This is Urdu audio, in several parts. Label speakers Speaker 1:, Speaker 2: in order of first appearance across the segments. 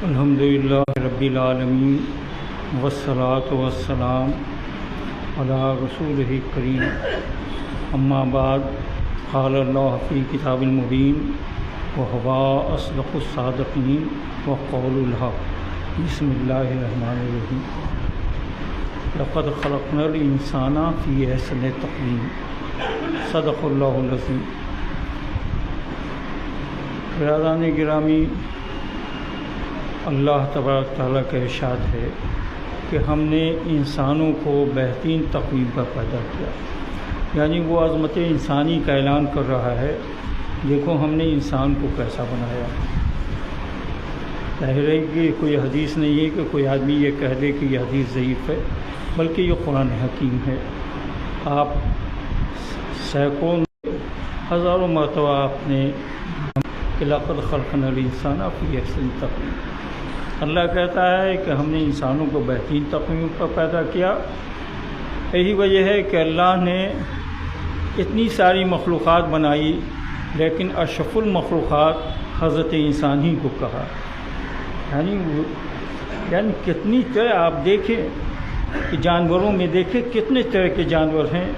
Speaker 1: الحمدللہ رب العالمین والصلاة والسلام علی رسولہ کریم اما بعد قال اللہ فی کتاب المبین وهو اصدق الصادقین وقول الحق بسم اللہ الرحمن الرحیم لقد خلقنا الانسان فی احسن تقویم صدق اللہ العظیم۔ برادران گرامی، اللہ تبارک تعالیٰ کا ارشاد ہے کہ ہم نے انسانوں کو بہترین تقویم پر پیدا کیا، یعنی وہ عظمت انسانی کا اعلان کر رہا ہے، دیکھو ہم نے انسان کو کیسا بنایا۔ ظاہر ہے کہ کوئی حدیث نہیں ہے کہ کوئی آدمی یہ کہہ دے کہ یہ حدیث ضعیف ہے، بلکہ یہ قرآن حکیم ہے۔ آپ سینکڑوں ہزاروں مرتبہ آپ نے لقد خلقنا الانسان فی احسن تقویم، اللہ کہتا ہے کہ ہم نے انسانوں کو بہترین تقویم پر پیدا کیا۔ یہی وجہ ہے کہ اللہ نے اتنی ساری مخلوقات بنائی، لیکن اشرف المخلوقات حضرت انسان ہی کو کہا۔ یعنی کتنی طرح آپ دیکھیں کہ جانوروں میں دیکھیں کتنے طرح کے جانور ہیں،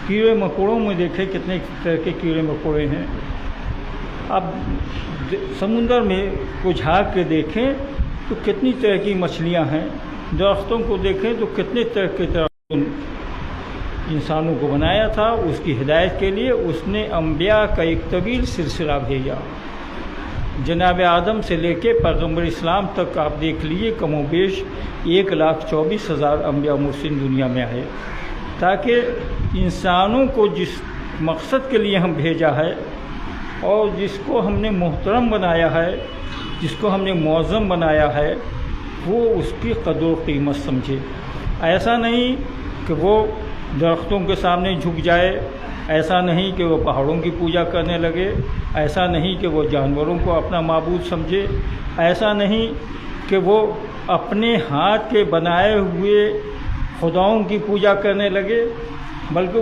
Speaker 1: کیڑے مکوڑوں میں دیکھیں کتنے طرح کے کیڑے مکوڑے ہیں۔ اب سمندر میں کو جھانک کے دیکھیں تو کتنی طرح کی مچھلیاں ہیں، درختوں کو دیکھیں تو کتنے طرح کے انسانوں کو بنایا تھا۔ اس کی ہدایت کے لیے اس نے انبیاء کا ایک طویل سلسلہ بھیجا، جناب آدم سے لے کے پیغمبر اسلام تک آپ دیکھ لیجیے، کم و بیش 1,24,000 انبیاء مرسلین دنیا میں آئے، تاکہ انسانوں کو جس مقصد کے لیے ہم بھیجا ہے اور جس کو ہم نے محترم بنایا ہے، جس کو ہم نے معظم بنایا ہے، وہ اس کی قدر و قیمت سمجھے۔ ایسا نہیں کہ وہ درختوں کے سامنے جھک جائے، ایسا نہیں کہ وہ پہاڑوں کی پوجا کرنے لگے، ایسا نہیں کہ وہ جانوروں کو اپنا معبود سمجھے، ایسا نہیں کہ وہ اپنے ہاتھ کے بنائے ہوئے خداؤں کی پوجا کرنے لگے، بلکہ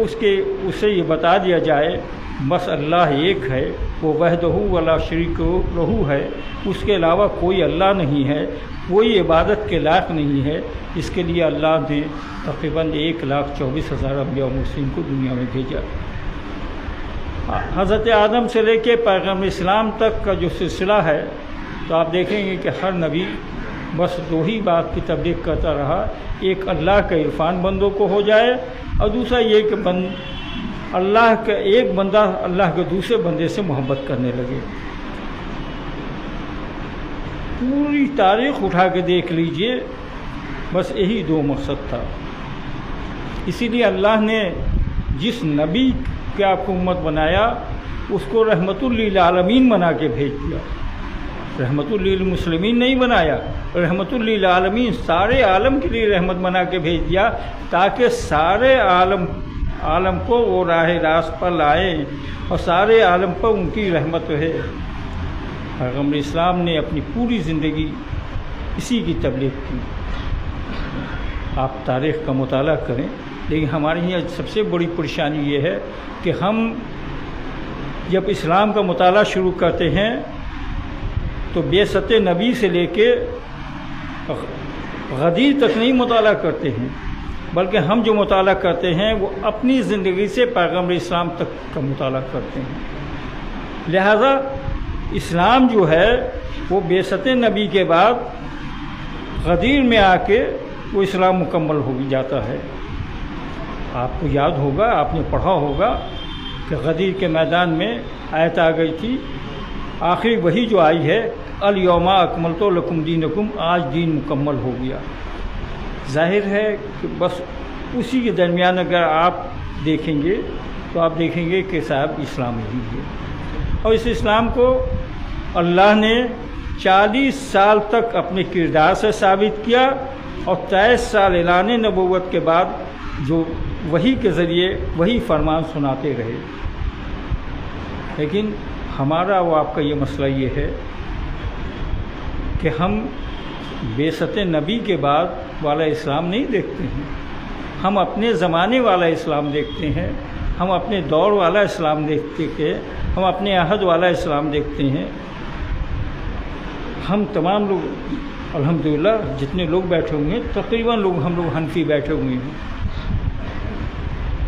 Speaker 1: اسے یہ بتا دیا جائے بس اللہ ایک ہے، وہ وحدہ ولا شریک لہ ہے، اس کے علاوہ کوئی اللہ نہیں ہے، کوئی عبادت کے لائق نہیں ہے۔ اس کے لیے اللہ نے تقریباً 1,24,000 انبیاء مرسلین کو دنیا میں بھیجا۔ حضرت آدم سے لے کے پیغمبر اسلام تک کا جو سلسلہ ہے، تو آپ دیکھیں گے کہ ہر نبی بس دو ہی بات کی تبلیغ کرتا رہا، ایک اللہ کا عرفان بندوں کو ہو جائے، اور دوسرا یہ کہ اللہ کا ایک بندہ اللہ کے دوسرے بندے سے محبت کرنے لگے۔ پوری تاریخ اٹھا کے دیکھ لیجئے، بس یہی دو مقصد تھا۔ اسی لیے اللہ نے جس نبی کے آپ کو امت بنایا، اس کو رحمت للعالمین بنا کے بھیج دیا، رحمت للمسلمین نہیں بنایا، رحمت للعالمین سارے عالم کے لیے رحمت بنا کے بھیج دیا، تاکہ سارے عالم کو وہ راہ راست پر لائے اور سارے عالم پر ان کی رحمت ہے۔ پیغمبر اسلام نے اپنی پوری زندگی اسی کی تبلیغ کی۔ آپ تاریخ کا مطالعہ کریں، لیکن ہمارے یہاں سب سے بڑی پریشانی یہ ہے کہ ہم جب اسلام کا مطالعہ شروع کرتے ہیں تو بعثت نبی سے لے کے غدیر تک نہیں مطالعہ کرتے ہیں، بلکہ ہم جو مطالعہ کرتے ہیں وہ اپنی زندگی سے پیغمبر اسلام تک کا مطالعہ کرتے ہیں۔ لہذا اسلام جو ہے وہ بعثت نبی کے بعد غدیر میں آ کے وہ اسلام مکمل ہو جاتا ہے۔ آپ کو یاد ہوگا، آپ نے پڑھا ہوگا کہ غدیر کے میدان میں آیت آ گئی تھی، آخری وہی جو آئی ہے، الیوم اکملت لکم دینکم، آج دین مکمل ہو گیا۔ ظاہر ہے کہ بس اسی کے درمیان اگر آپ دیکھیں گے تو آپ دیکھیں گے کہ صاحب اسلام ہی ہے، اور اس اسلام کو اللہ نے 40 سال تک اپنے کردار سے ثابت کیا، اور 23 سال اعلان نبوت کے بعد جو وحی کے ذریعے وہی فرمان سناتے رہے۔ لیکن ہمارا وہ آپ کا یہ مسئلہ یہ ہے کہ ہم بعثت نبی کے بعد والا اسلام نہیں دیکھتے ہیں، ہم اپنے زمانے والا اسلام دیکھتے ہیں، ہم اپنے دور والا اسلام دیکھتے ہیں، ہم اپنے عہد والا اسلام دیکھتے ہیں۔ ہم تمام لوگ الحمدللہ جتنے لوگ بیٹھے ہوئے ہیں تقریباً ہم لوگ حنفی بیٹھے ہوئے ہیں.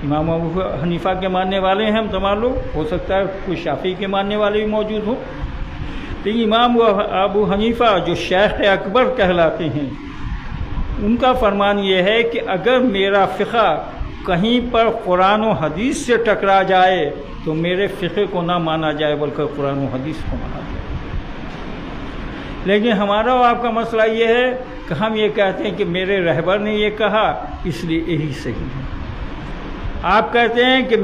Speaker 1: امام ابو حنیفہ کے ماننے والے ہیں ہم تمام لوگ. ہو سکتا ہے کوئی شافعی کے ماننے والے بھی موجود ہوں، لیکن امام ابو حنیفہ جو شیخ اکبر کہلاتے ہیں، ان کا فرمان یہ ہے کہ اگر میرا فقہ کہیں پر قرآن و حدیث سے ٹکرا جائے تو میرے فقہ کو نہ مانا جائے بلکہ قرآن و حدیث کو مانا جائے. لیکن ہمارا اور آپ کا مسئلہ یہ ہے کہ ہم یہ کہتے ہیں کہ میرے رہبر نے یہ کہا اس لیے یہی صحیح ہے. آپ کہتے ہیں کہ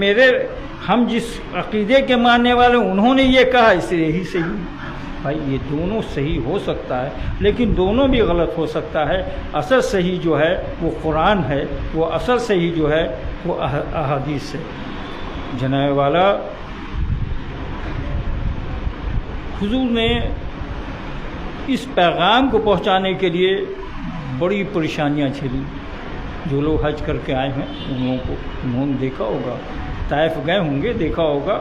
Speaker 1: ہم جس عقیدے کے ماننے والے انہوں نے یہ کہا اس لیے یہی صحیح ہے. بھائی یہ دونوں صحیح ہو سکتا ہے لیکن دونوں بھی غلط ہو سکتا ہے. اصل صحیح جو ہے وہ قرآن ہے، وہ اصل صحیح جو ہے وہ احادیث ہے. جناب والا حضور نے اس پیغام کو پہنچانے کے لیے بڑی پریشانیاں جھیلی. جو لوگ حج کر کے آئے ہیں انہوں نے دیکھا ہوگا، طائف گئے ہوں گے، دیکھا ہوگا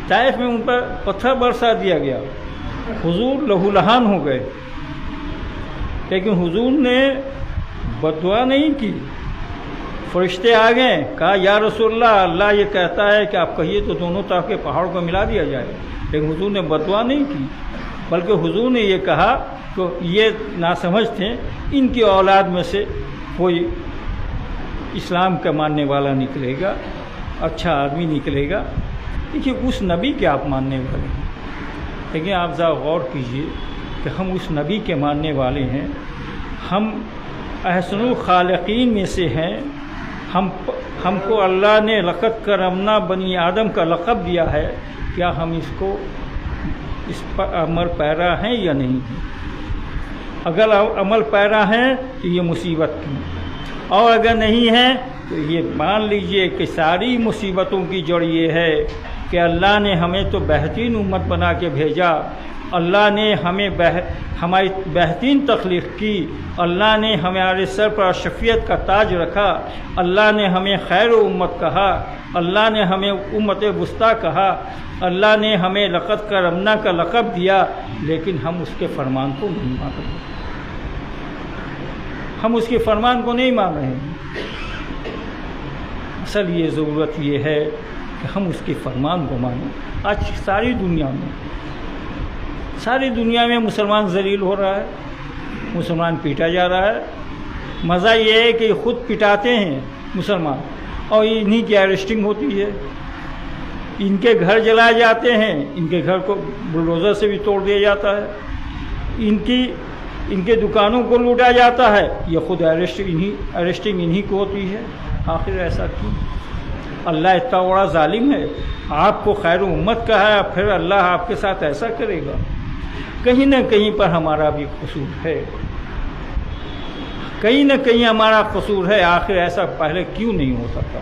Speaker 1: طائف میں ان پر پتھر برسا دیا گیا، حضور لہو لہان ہو گئے. لیکن حضور نے بد دعا نہیں کی. فرشتے آ گئے، کہا یا رسول اللہ، اللہ یہ کہتا ہے کہ آپ کہیے تو دونوں طرف کے پہاڑ کو ملا دیا جائے. لیکن حضور نے بد دعا نہیں کی، بلکہ حضور نے یہ کہا کہ یہ ناسمجھ تھے، ان کی اولاد میں سے کوئی اسلام کا ماننے والا نکلے گا، اچھا آدمی نکلے گا. دیکھیے اس نبی کے آپ ماننے والے ہیں، لیکن آپ ذرا غور کیجئے کہ ہم اس نبی کے ماننے والے ہیں، ہم احسن الخالقین میں سے ہیں. ہم کو اللہ نے لقد کرمنا بنی آدم کا لقب دیا ہے. کیا ہم اس پر عمل پیرا ہیں یا نہیں ہیں؟ اگر عمل پیرا ہیں تو یہ مصیبت کی، اور اگر نہیں ہے تو یہ مان لیجئے کہ ساری مصیبتوں کی جڑ یہ ہے کہ اللہ نے ہمیں تو بہترین امت بنا کے بھیجا، اللہ نے ہماری بہترین تخلیق کی، اللہ نے ہمارے سر پر شفیعت کا تاج رکھا، اللہ نے ہمیں خیر و امت کہا، اللہ نے ہمیں امت وسطیٰ کہا، اللہ نے ہمیں لقد کرمنا کا لقب دیا. لیکن ہم اس کے فرمان کو نہیں مان رہے، ہم اس کے فرمان کو نہیں مان رہے ہیں. اصل یہ ضرورت یہ ہے کہ ہم اس کے فرمان کو مانیں. آج ساری دنیا میں مسلمان ذلیل ہو رہا ہے، مسلمان پیٹا جا رہا ہے. مزہ یہ ہے کہ خود پٹاتے ہیں مسلمان اور انہی کی اریسٹنگ ہوتی ہے. ان کے گھر جلائے جاتے ہیں، ان کے گھر کو بلڈوزر سے بھی توڑ دیا جاتا ہے، ان کے دکانوں کو لوٹا جاتا ہے. یہ خود اریسٹنگ انہی کو ہوتی ہے. آخر ایسا کیوں؟ اللہ اتنا بڑا ظالم ہے، آپ کو خیر و امت کہا ہے، پھر اللہ آپ کے ساتھ ایسا کرے گا؟ کہیں نہ کہیں پر ہمارا بھی قصور ہے، کہیں نہ کہیں ہمارا قصور ہے. آخر ایسا پہلے کیوں نہیں ہو سکتا؟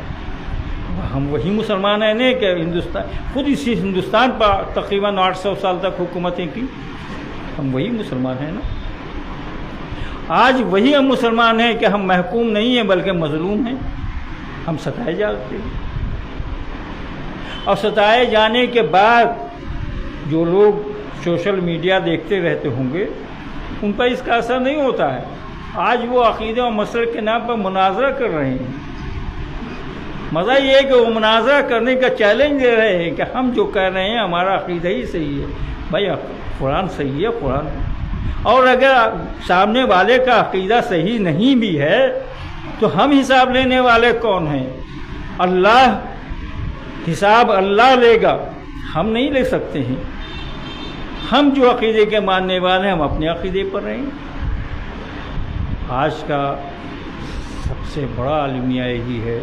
Speaker 1: ہم وہی مسلمان ہیں نہیں کہ خود اسی ہندوستان پر تقریباً 800 سال تک حکومتیں کی. ہم وہی مسلمان ہیں نا. آج وہی ہم مسلمان ہیں کہ ہم محکوم نہیں ہیں بلکہ مظلوم ہیں. ہم ستائے جاتے ہیں، اور ستائے جانے کے بعد جو لوگ سوشل میڈیا دیکھتے رہتے ہوں گے ان پر اس کا اثر نہیں ہوتا ہے. آج وہ عقیدے اور مسلک کے نام پر مناظرہ کر رہے ہیں. مزہ یہ ہے کہ وہ مناظرہ کرنے کا چیلنج دے رہے ہیں کہ ہم جو کہہ رہے ہیں ہمارا عقیدہ ہی صحیح ہے. بھائی قرآن صحیح ہے، قرآن. اور اگر سامنے والے کا عقیدہ صحیح نہیں بھی ہے تو ہم حساب لینے والے کون ہیں؟ اللہ حساب اللہ لے گا، ہم نہیں لے سکتے ہیں. ہم جو عقیدے کے ماننے والے ہیں ہم اپنے عقیدے پر رہیں. آج کا سب سے بڑا المیہ یہی ہے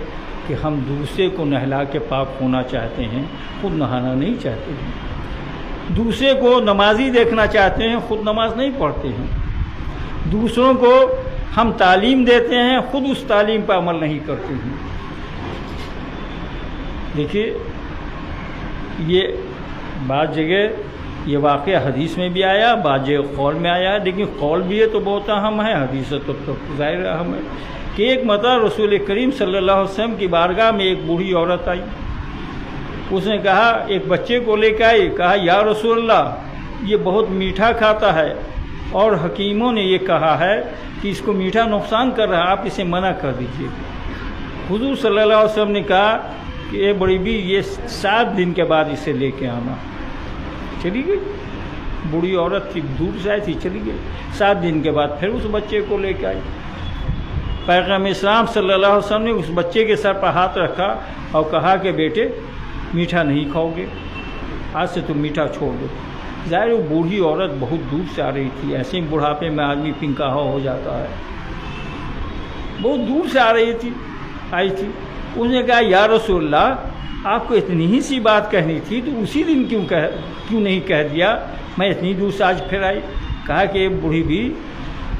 Speaker 1: کہ ہم دوسرے کو نہلا کے پاک ہونا چاہتے ہیں، خود نہانا نہیں چاہتے ہیں. دوسرے کو نمازی دیکھنا چاہتے ہیں، خود نماز نہیں پڑھتے ہیں. دوسروں کو ہم تعلیم دیتے ہیں، خود اس تعلیم پر عمل نہیں کرتے ہیں. دیکھیے یہ بعض جگہ یہ واقعہ حدیث میں بھی آیا، بعض جگہ قول میں آیا ہے. لیکن قول بھی ہے تو بہت اہم ہے، حدیث تو ظاہر اہم ہے. کہ ایک مرتبہ رسول کریم صلی اللہ علیہ وسلم کی بارگاہ میں ایک بوڑھی عورت آئی. اس نے کہا، ایک بچے کو لے کے آئی، کہا یا رسول اللہ یہ بہت میٹھا کھاتا ہے، اور حکیموں نے یہ کہا ہے کہ اس کو میٹھا نقصان کر رہا ہے، آپ اسے منع کر دیجیے۔ حضور صلی اللہ علیہ وسلم نے کہا کہ اے بڑی بھی یہ 7 دن کے بعد اسے لے کے آنا۔ چلی گئی، بوڑھی عورت تھی، دور سے آئی تھی، چلی گئی۔ 7 دن کے بعد پھر اس بچے کو لے کے آئی۔ پیغمبر اسلام صلی اللہ علیہ وسلم نے اس بچے کے سر پر ہاتھ رکھا اور کہا کہ بیٹے میٹھا نہیں کھاؤ گے، آج سے تم میٹھا چھوڑ دو۔ ظاہر وہ بوڑھی عورت بہت دور سے آ رہی تھی، ایسے ہی بڑھاپے میں آدمی پنکاہا ہو جاتا ہے، بہت دور سے آئی تھی۔ اس نے کہا یا رسول اللہ، آپ کو اتنی ہی سی بات کہنی تھی تو اسی دن کیوں نہیں کہہ دیا؟ میں اتنی دور سے آج پھر آئی۔ کہا کہ بوڑھی بھی،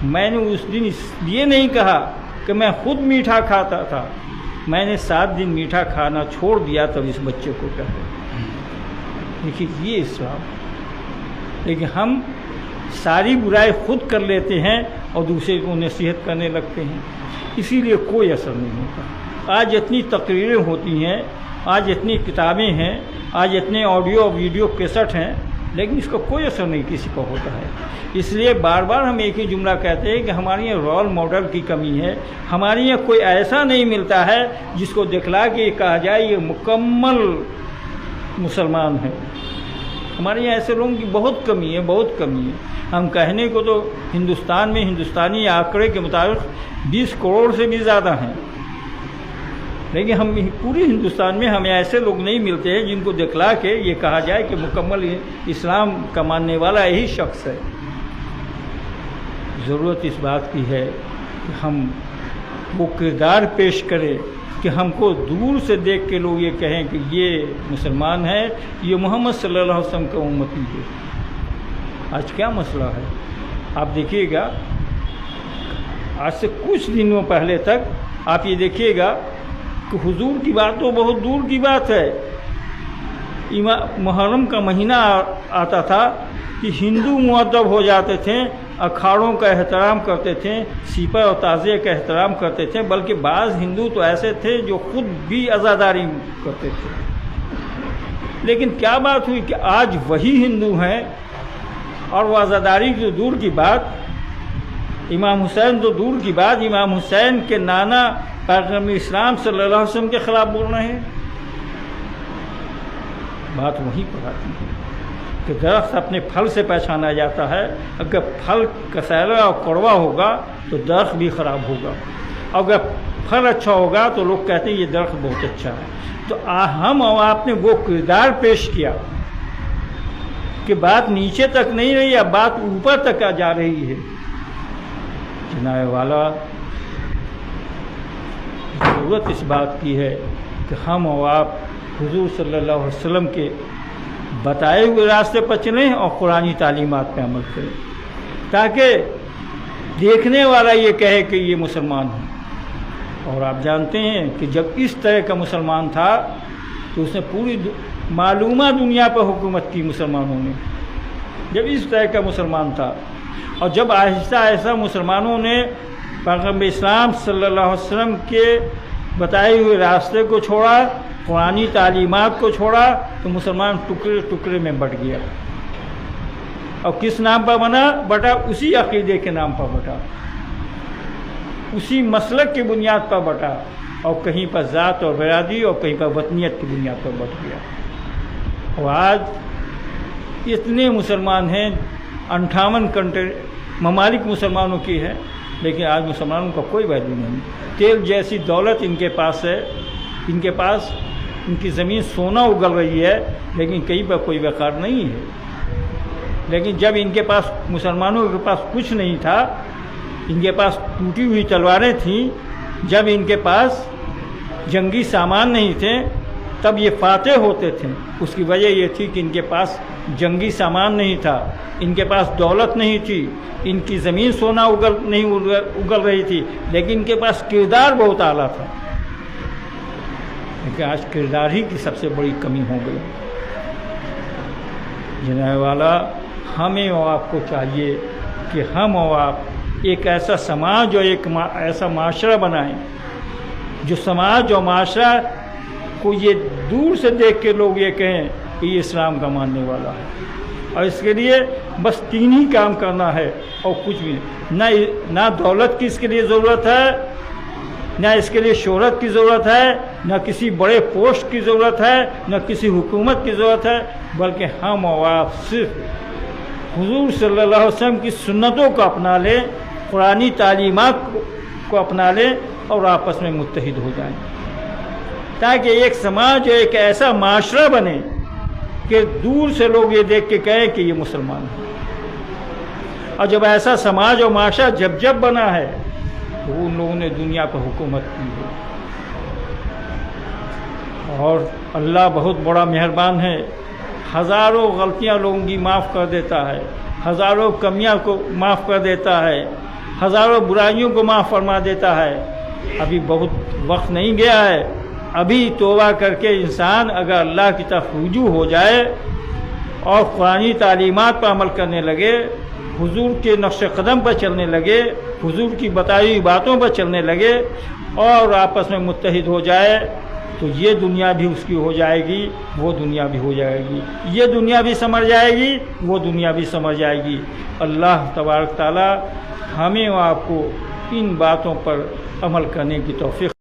Speaker 1: میں نے اس دن اس لیے نہیں کہا کہ میں خود میٹھا کھاتا تھا، میں نے 7 دن میٹھا کھانا چھوڑ دیا تب اس بچے کو کہا۔ دیکھیے یہ اسلام، لیکن ہم ساری برائی خود کر لیتے ہیں اور دوسرے کو نصیحت کرنے لگتے ہیں، اسی لیے کوئی اثر نہیں ہوتا۔ آج اتنی تقریریں ہوتی ہیں، آج اتنی کتابیں ہیں، آج اتنے آڈیو اور ویڈیو کیسٹ ہیں، لیکن اس کا کوئی اثر نہیں کسی کو ہوتا ہے۔ اس لیے بار بار ہم ایک ہی جملہ کہتے ہیں کہ ہمارے یہاں رول ماڈل کی کمی ہے، ہمارے یہاں کوئی ایسا نہیں ملتا ہے جس کو دکھلا کے یہ کہا جائے یہ مکمل مسلمان ہے۔ ہمارے یہاں ایسے لوگوں کی بہت کمی ہے۔ ہم کہنے کو تو ہندوستان میں ہندوستانی آنکڑے کے مطابق 20 کروڑ سے بھی زیادہ ہیں، لیکن ہم پوری ہندوستان میں ہمیں ایسے لوگ نہیں ملتے ہیں جن کو دکھلا کے یہ کہا جائے کہ مکمل اسلام کا ماننے والا یہی شخص ہے۔ ضرورت اس بات کی ہے کہ ہم وہ کردار پیش کریں کہ ہم کو دور سے دیکھ کے لوگ یہ کہیں کہ یہ مسلمان ہے، یہ محمد صلی اللہ علیہ وسلم کا امتی ہے۔ آج کیا مسئلہ ہے؟ آپ دیکھیے گا، آج سے کچھ دنوں پہلے تک آپ یہ دیکھیے گا کہ حضور کی بات تو بہت دور کی بات ہے، محرم کا مہینہ آتا تھا کہ ہندو مؤدب ہو جاتے تھے، اکھاڑوں کا احترام کرتے تھے، سپہ اور تعزیہ کا احترام کرتے تھے، بلکہ بعض ہندو تو ایسے تھے جو خود بھی عزاداری کرتے تھے۔ لیکن کیا بات ہوئی کہ آج وہی ہندو ہیں اور وہ عزاداری تو دور کی بات، امام حسین تو دور کی بات، امام حسین کے نانا پیغمبر اسلام صلی اللہ علیہ وسلم کے خلاف بول رہے ہیں۔ بات وہیں پر آتی ہے کہ درخت اپنے پھل سے پہچانا جاتا ہے، اگر پھل کسیلا اور کڑوا ہوگا تو درخت بھی خراب ہوگا، اگر پھل اچھا ہوگا تو لوگ کہتے ہیں یہ درخت بہت اچھا ہے۔ تو ہم اور آپ نے وہ کردار پیش کیا کہ بات نیچے تک نہیں رہی، اب بات اوپر تک جا رہی ہے۔ جناب والا، ضرورت اس بات کی ہے کہ ہم اور آپ حضور صلی اللہ علیہ وسلم کے بتائے ہوئے راستے پر چلیں اور قرآنی تعلیمات پہ عمل کریں، تاکہ دیکھنے والا یہ کہے کہ یہ مسلمان ہے۔ اور آپ جانتے ہیں کہ جب اس طرح کا مسلمان تھا تو اس نے پوری معلومہ دنیا پر حکومت کی مسلمانوں نے، جب اس طرح کا مسلمان تھا۔ اور جب آہستہ آہستہ مسلمانوں نے پیغمبر اسلام صلی اللہ علیہ وسلم کے بتائے ہوئے راستے کو چھوڑا، قرآنی تعلیمات کو چھوڑا، تو مسلمان ٹکڑے ٹکڑے میں بٹ گیا۔ اور کس نام پر بٹا؟ اسی عقیدے کے نام پر بٹا، اسی مسلک کی بنیاد پر بٹا، اور کہیں پر ذات اور برادری اور کہیں پر وطنیت کی بنیاد پر بٹ گیا۔ اور آج اتنے مسلمان ہیں، 58 ممالک مسلمانوں کی ہے، لیکن آج مسلمانوں کا کوئی ویلیو نہیں۔ تیل جیسی دولت ان کے پاس ہے، ان کے پاس ان کی زمین سونا اگل رہی ہے، لیکن کہیں پر کوئی وقار نہیں ہے۔ لیکن جب ان کے پاس، مسلمانوں کے پاس کچھ نہیں تھا، ان کے پاس ٹوٹی ہوئی تلواریں تھیں، جب ان کے پاس جنگی سامان نہیں تھے، تب یہ فاتح ہوتے تھے۔ اس کی وجہ یہ تھی کہ ان کے پاس جنگی سامان نہیں تھا، ان کے پاس دولت نہیں تھی، ان کی زمین سونا اگل رہی تھی، لیکن ان کے پاس کردار بہت اعلیٰ تھا۔ لیکن آج کردار ہی کی سب سے بڑی کمی ہو گئی۔ جناب والا، ہمیں اور آپ کو چاہیے کہ ہم اور آپ ایک ایسا سماج اور ایک ایسا معاشرہ بنائیں جو سماج اور معاشرہ کو یہ دور سے دیکھ کے لوگ یہ کہیں یہ اسلام کا ماننے والا ہے، اور اس کے لیے بس 3 ہی کام کرنا ہے اور کچھ بھی نہیں۔ نہ دولت کی اس کے لیے ضرورت ہے، نہ اس کے لیے شہرت کی ضرورت ہے، نہ کسی بڑے پوسٹ کی ضرورت ہے، نہ کسی حکومت کی ضرورت ہے، بلکہ ہم اور آپ صرف حضور صلی اللہ علیہ وسلم کی سنتوں کو اپنا لیں، قرآنی تعلیمات کو اپنا لیں اور آپس میں متحد ہو جائیں، تاکہ ایک سماج اور ایک ایسا معاشرہ بنے کہ دور سے لوگ یہ دیکھ کے کہیں کہ یہ مسلمان ہیں۔ اور جب ایسا سماج اور معاشرہ جب بنا ہے تو ان لوگوں نے دنیا پر حکومت کی ہے، اور اللہ بہت بڑا مہربان ہے، ہزاروں غلطیاں لوگوں کی معاف کر دیتا ہے، ہزاروں کمیاں کو معاف کر دیتا ہے، ہزاروں برائیوں کو معاف فرما دیتا ہے۔ ابھی بہت وقت نہیں گیا ہے، ابھی توبہ کر کے انسان اگر اللہ کی طرف رجوع ہو جائے اور قرآنی تعلیمات پر عمل کرنے لگے، حضور کے نقش قدم پر چلنے لگے، حضور کی بتائی ہوئی باتوں پر چلنے لگے اور آپس میں متحد ہو جائے، تو یہ دنیا بھی اس کی ہو جائے گی، وہ دنیا بھی ہو جائے گی، یہ دنیا بھی سمجھ جائے گی، وہ دنیا بھی سمجھ جائے گی۔ اللہ تبارک تعالی ہمیں اور آپ کو ان باتوں پر عمل کرنے کی توفیق